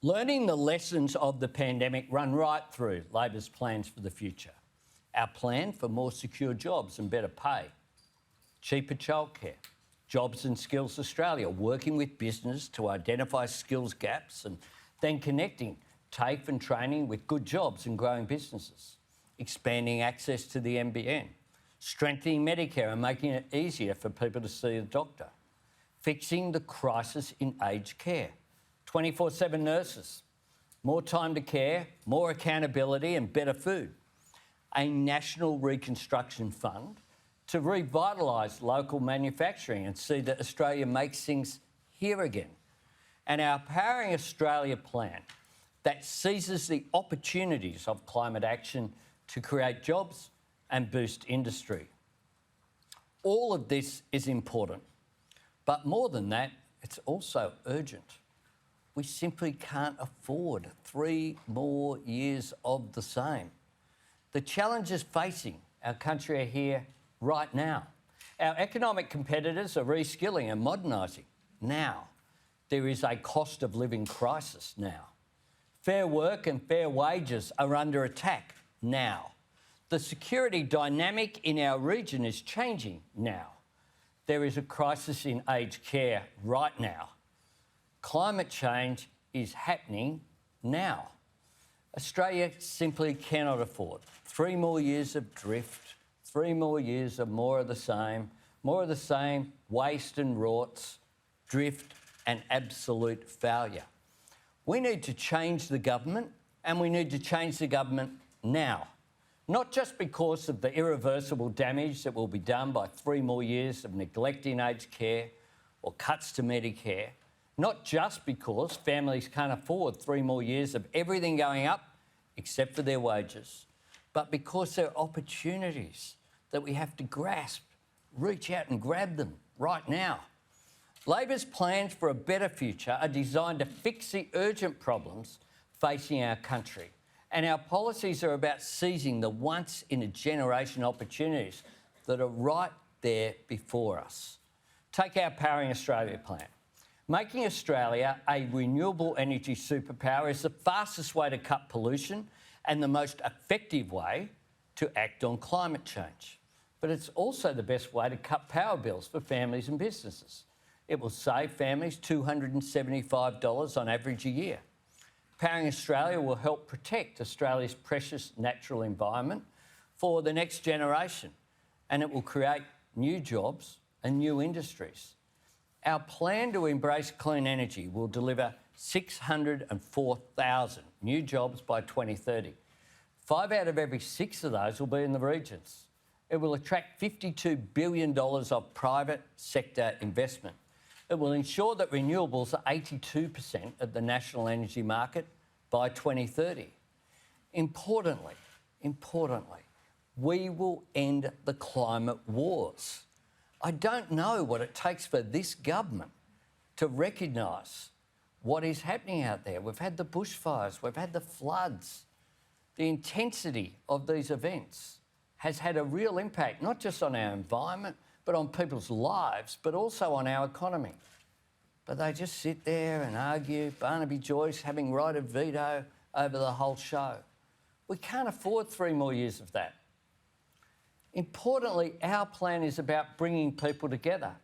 Learning the lessons of the pandemic run right through Labor's plans for the future. Our plan for more secure jobs and better pay, cheaper childcare, Jobs and Skills Australia, working with business to identify skills gaps and then connecting TAFE and training with good jobs and growing businesses, expanding access to the NBN, strengthening Medicare and making it easier for people to see a doctor, fixing the crisis in aged care, 24/7 nurses, more time to care, more accountability and better food, a national reconstruction fund to revitalise local manufacturing and see that Australia makes things here again, and our Powering Australia plan that seizes the opportunities of climate action to create jobs and boost industry. All of this is important, but more than that, it's also urgent. We simply can't afford 3 more years of the same. The challenges facing our country are here right now. Our economic competitors are reskilling and modernising now. There is a cost of living crisis now. Fair work and fair wages are under attack now. The security dynamic in our region is changing now. There is a crisis in aged care right now. Climate change is happening now. Australia simply cannot afford 3 more years of drift, 3 more years of more of the same, waste and rorts, drift and absolute failure. We need to change the government, and we need to change the government now. Not just because of the irreversible damage that will be done by 3 more years of neglecting aged care or cuts to Medicare, not just because families can't afford 3 more years of everything going up except for their wages, but because there are opportunities that we have to grasp, reach out and grab them right now. Labor's plans for a better future are designed to fix the urgent problems facing our country, and our policies are about seizing the once-in-a-generation opportunities that are right there before us. Take our Powering Australia plan. Making Australia a renewable energy superpower is the fastest way to cut pollution and the most effective way to act on climate change. But it's also the best way to cut power bills for families and businesses. It will save families $275 on average a year. Powering Australia will help protect Australia's precious natural environment for the next generation, and it will create new jobs and new industries. Our plan to embrace clean energy will deliver 604,000 new jobs by 2030. 5 out of every 6 of those will be in the regions. It will attract $52 billion of private sector investment. It will ensure that renewables are 82% of the national energy market by 2030. Importantly, we will end the climate wars. I don't know what it takes for this government to recognise what is happening out there. We've had the bushfires, we've had the floods. The intensity of these events has had a real impact, not just on our environment, but on people's lives, but also on our economy. But they just sit there and argue, Barnaby Joyce having right of veto over the whole show. We can't afford 3 more years of that. Importantly, our plan is about bringing people together